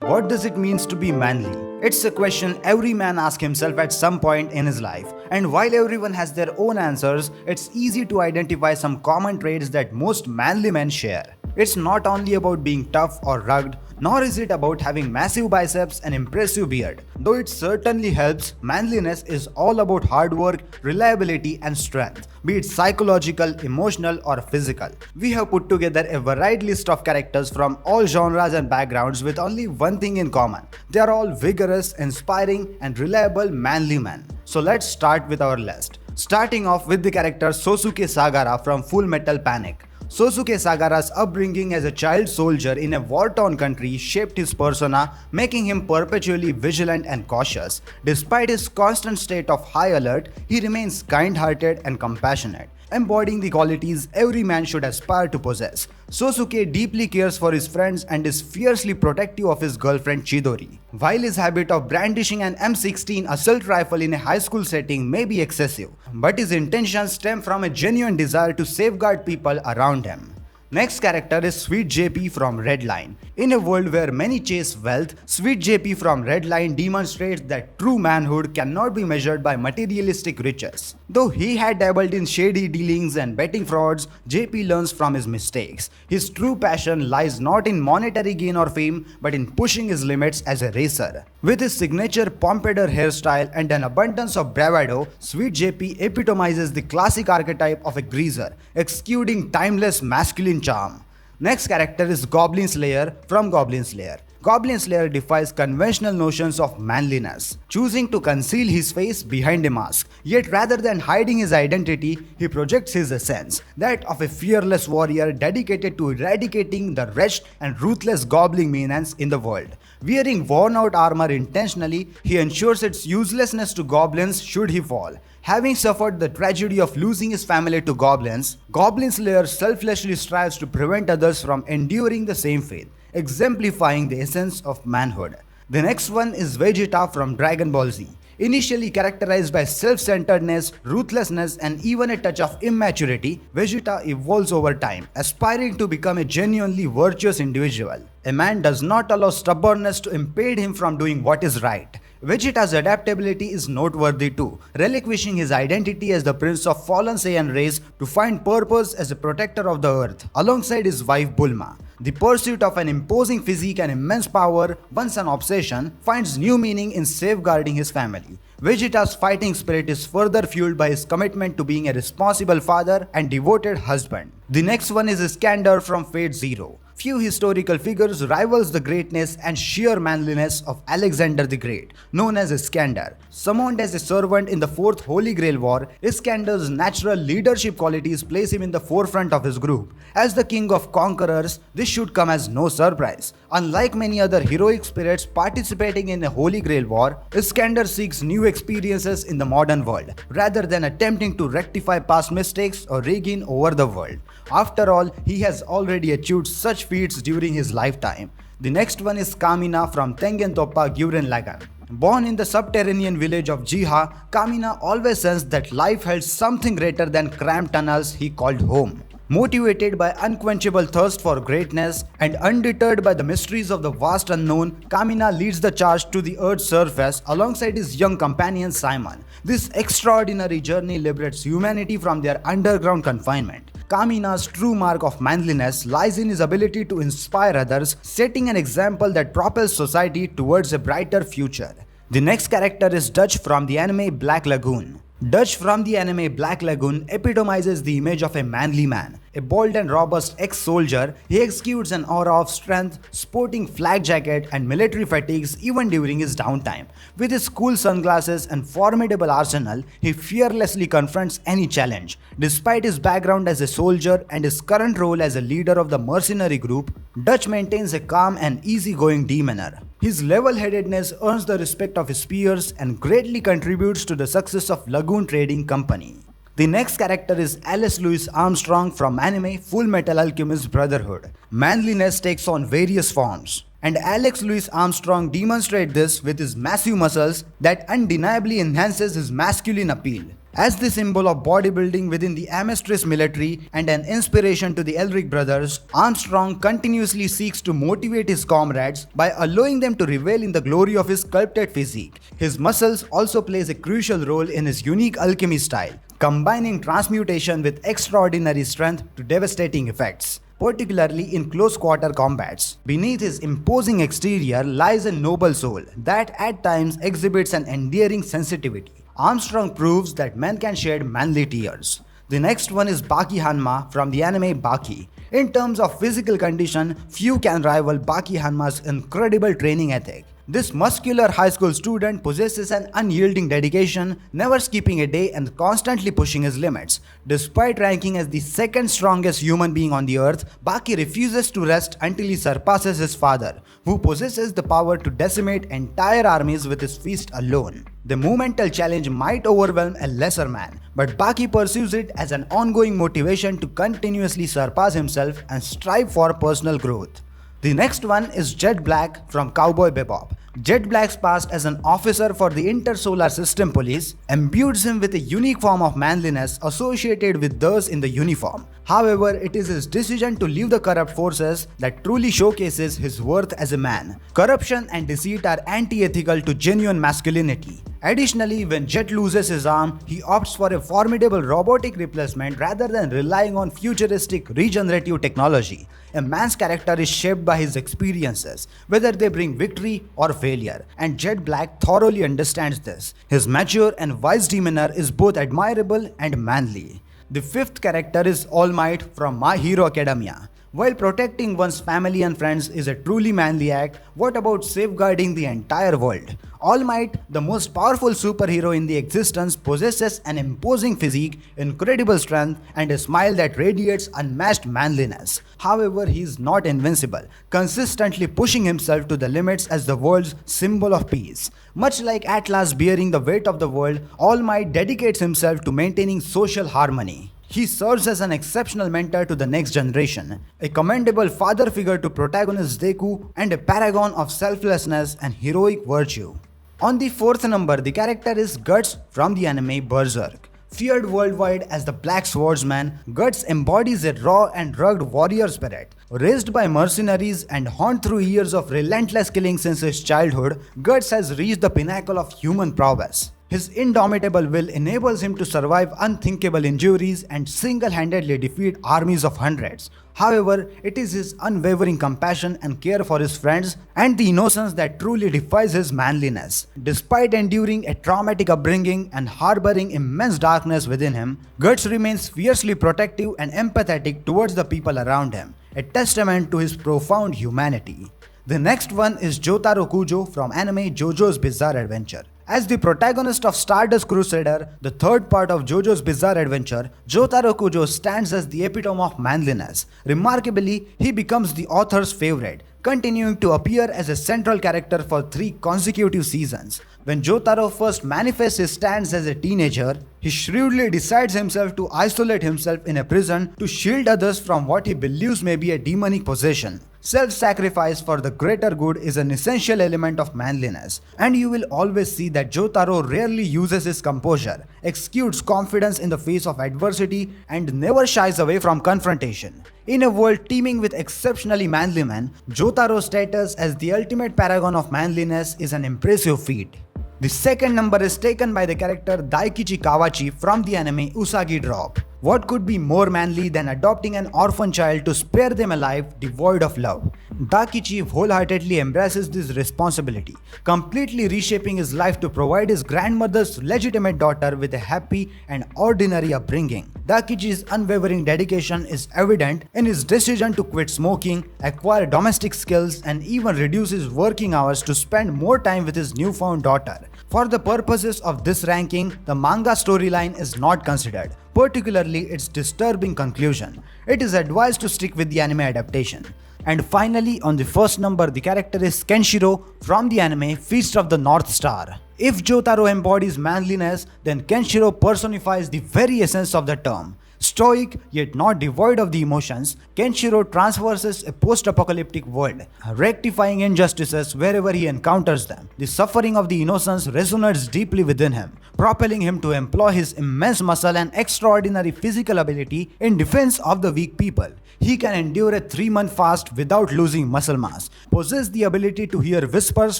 What does it mean to be manly? It's a question every man asks himself at some point in his life. And while everyone has their own answers, it's easy to identify some common traits that most manly men share. It's not only about being tough or rugged, nor is it about having massive biceps and impressive beard. Though it certainly helps, manliness is all about hard work, reliability and strength, be it psychological, emotional or physical. We have put together a varied list of characters from all genres and backgrounds with only one thing in common. They are all vigorous, inspiring and reliable manly men. So let's start with our list. Starting off with the character Sosuke Sagara from Full Metal Panic. Sosuke Sagara's upbringing as a child soldier in a war-torn country shaped his persona, making him perpetually vigilant and cautious. Despite his constant state of high alert, he remains kind-hearted and compassionate, embodying the qualities every man should aspire to possess. Sosuke deeply cares for his friends and is fiercely protective of his girlfriend Chidori. While his habit of brandishing an M16 assault rifle in a high school setting may be excessive, but his intentions stem from a genuine desire to safeguard people around him. Next character is Sweet JP from Red Line. In a world where many chase wealth, Sweet JP from Red Line demonstrates that true manhood cannot be measured by materialistic riches. Though he had dabbled in shady dealings and betting frauds, JP learns from his mistakes. His true passion lies not in monetary gain or fame, but in pushing his limits as a racer. With his signature pompadour hairstyle and an abundance of bravado, Sweet JP epitomizes the classic archetype of a greaser, exuding timeless masculine charm. Next character is Goblins Lair from Goblins Lair. Goblins Lair defies conventional notions of manliness, choosing to conceal his face behind a mask. Yet rather than hiding his identity, he projects his essence, that of a fearless warrior dedicated to eradicating the wretched and ruthless goblin menace in the world. Wearing worn-out armor intentionally, he ensures its uselessness to goblins should he fall. Having suffered the tragedy of losing his family to goblins, Goblins Lair selflessly strives to prevent others from enduring the same fate, exemplifying the essence of manhood. The next one is Vegeta from Dragon Ball Z. Initially characterized by self-centeredness, ruthlessness and even a touch of immaturity, Vegeta evolves over time, aspiring to become a genuinely virtuous individual. A man does not allow stubbornness to impede him from doing what is right. Vegeta's adaptability is noteworthy too, relinquishing his identity as the prince of fallen Saiyan race to find purpose as a protector of the earth, alongside his wife Bulma. The pursuit of an imposing physique and immense power, once an obsession, finds new meaning in safeguarding his family. Vegeta's fighting spirit is further fueled by his commitment to being a responsible father and devoted husband. The next one is Scander from Fate Zero. Few historical figures rivals the greatness and sheer manliness of Alexander the Great, known as Scander. Summoned as a servant in the Fourth Holy Grail War, Scander's natural leadership qualities place him in the forefront of his group. As the king of conquerors, this should come as no surprise. Unlike many other heroic spirits participating in a Holy Grail War, Scander seeks new experiences in the modern world, rather than attempting to rectify past mistakes or regain over the world. After all, he has already achieved such feats during his lifetime. The next one is Kamina from Tengen Toppa Gurren Lagann. Born in the subterranean village of Jiha, Kamina always sensed that life held something greater than cramped tunnels he called home. Motivated by unquenchable thirst for greatness and undeterred by the mysteries of the vast unknown, Kamina leads the charge to the Earth's surface alongside his young companion Simon. This extraordinary journey liberates humanity from their underground confinement. Kamina's true mark of manliness lies in his ability to inspire others, setting an example that propels society towards a brighter future. The next character is Dutch from the anime Black Lagoon. Dutch from the anime Black Lagoon epitomizes the image of a manly man. A bold and robust ex-soldier, he exudes an aura of strength, sporting flak jacket and military fatigues even during his downtime. With his cool sunglasses and formidable arsenal, he fearlessly confronts any challenge. Despite his background as a soldier and his current role as a leader of the mercenary group, Dutch maintains a calm and easygoing demeanor. His level-headedness earns the respect of his peers and greatly contributes to the success of Lagoon Trading Company. The next character is Alice Louise Armstrong from anime Full Metal Alchemist Brotherhood. Manliness takes on various forms, and Alex Louis Armstrong demonstrates this with his massive muscles that undeniably enhances his masculine appeal. As the symbol of bodybuilding within the Amestris military and an inspiration to the Elric brothers, Armstrong continuously seeks to motivate his comrades by allowing them to revel in the glory of his sculpted physique. His muscles also plays a crucial role in his unique alchemy style, combining transmutation with extraordinary strength to devastating effects, particularly in close-quarter combats. Beneath his imposing exterior lies a noble soul that at times exhibits an endearing sensitivity. Armstrong proves that men can shed manly tears. The next one is Baki Hanma from the anime Baki. In terms of physical condition, few can rival Baki Hanma's incredible training ethic. This muscular high school student possesses an unyielding dedication, never skipping a day and constantly pushing his limits. Despite ranking as the second strongest human being on the earth, Baki refuses to rest until he surpasses his father, who possesses the power to decimate entire armies with his fist alone. The monumental challenge might overwhelm a lesser man, but Baki pursues it as an ongoing motivation to continuously surpass himself and strive for personal growth. The next one is Jet Black from Cowboy Bebop. Jet Black's past as an officer for the Intersolar System Police imbues him with a unique form of manliness associated with those in the uniform. However, it is his decision to leave the corrupt forces that truly showcases his worth as a man. Corruption and deceit are anti-ethical to genuine masculinity. Additionally, when Jet loses his arm, he opts for a formidable robotic replacement rather than relying on futuristic regenerative technology. A man's character is shaped by his experiences, whether they bring victory or failure, and Jet Black thoroughly understands this. His mature and wise demeanor is both admirable and manly. The fifth character is All Might from My Hero Academia. While protecting one's family and friends is a truly manly act, what about safeguarding the entire world? All Might, the most powerful superhero in the existence, possesses an imposing physique, incredible strength, and a smile that radiates unmatched manliness. However, he is not invincible, consistently pushing himself to the limits as the world's symbol of peace. Much like Atlas bearing the weight of the world, All Might dedicates himself to maintaining social harmony. He serves as an exceptional mentor to the next generation, a commendable father figure to protagonist Deku, and a paragon of selflessness and heroic virtue. On the fourth number, the character is Guts from the anime Berserk. Feared worldwide as the Black Swordsman, Guts embodies a raw and rugged warrior spirit. Raised by mercenaries and honed through years of relentless killing since his childhood, Guts has reached the pinnacle of human prowess. His indomitable will enables him to survive unthinkable injuries and single-handedly defeat armies of hundreds. However, it is his unwavering compassion and care for his friends and the innocence that truly defies his manliness. Despite enduring a traumatic upbringing and harboring immense darkness within him, Guts remains fiercely protective and empathetic towards the people around him, a testament to his profound humanity. The next one is Jotaro Kujo from anime JoJo's Bizarre Adventure. As the protagonist of Stardust Crusader, the third part of JoJo's Bizarre Adventure, Jotaro Kujo stands as the epitome of manliness. Remarkably, he becomes the author's favorite, continuing to appear as a central character for 3 consecutive seasons. When Jotaro first manifests his stance as a teenager, he shrewdly decides himself to isolate himself in a prison to shield others from what he believes may be a demonic possession. Self-sacrifice for the greater good is an essential element of manliness, and you will always see that Jotaro rarely uses his composure, exudes confidence in the face of adversity, and never shies away from confrontation. In a world teeming with exceptionally manly men, Jotaro's status as the ultimate paragon of manliness is an impressive feat. The second number is taken by the character Daichi Kawachi from the anime Usagi Drop. What could be more manly than adopting an orphan child to spare them a life devoid of love? Daichi wholeheartedly embraces this responsibility, completely reshaping his life to provide his grandmother's legitimate daughter with a happy and ordinary upbringing. Daichi's unwavering dedication is evident in his decision to quit smoking, acquire domestic skills, and even reduce his working hours to spend more time with his newfound daughter. For the purposes of this ranking, the manga storyline is not considered, particularly its disturbing conclusion. It is advised to stick with the anime adaptation. And finally, on the first number, the character is Kenshiro from the anime Feast of the North Star. If Jotaro embodies manliness, then Kenshiro personifies the very essence of the term. Stoic yet not devoid of the emotions, Kenshiro traverses a post-apocalyptic world, rectifying injustices wherever he encounters them. The suffering of the innocents resonates deeply within him, propelling him to employ his immense muscle and extraordinary physical ability in defense of the weak people. He can endure a 3-month fast without losing muscle mass, possess the ability to hear whispers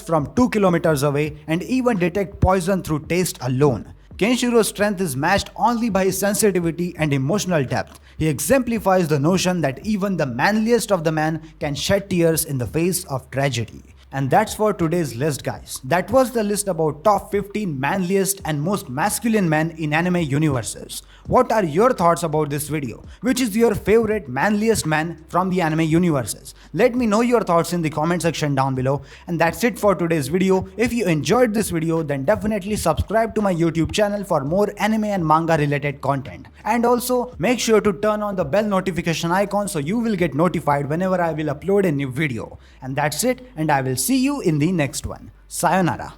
from 2 kilometers away, and even detect poison through taste alone. Kenshiro's strength is matched only by his sensitivity and emotional depth. He exemplifies the notion that even the manliest of the men can shed tears in the face of tragedy. And that's for today's list, guys. That was the list about top 15 manliest and most masculine men in anime universes. What are your thoughts about this video? Which is your favorite manliest man from the anime universes? Let me know your thoughts in the comment section down below. And that's it for today's video. If you enjoyed this video, then definitely subscribe to my YouTube channel for more anime and manga related content. And also make sure to turn on the bell notification icon so you will get notified whenever I will upload a new video. And that's it, and I will see you in the next one. Sayonara.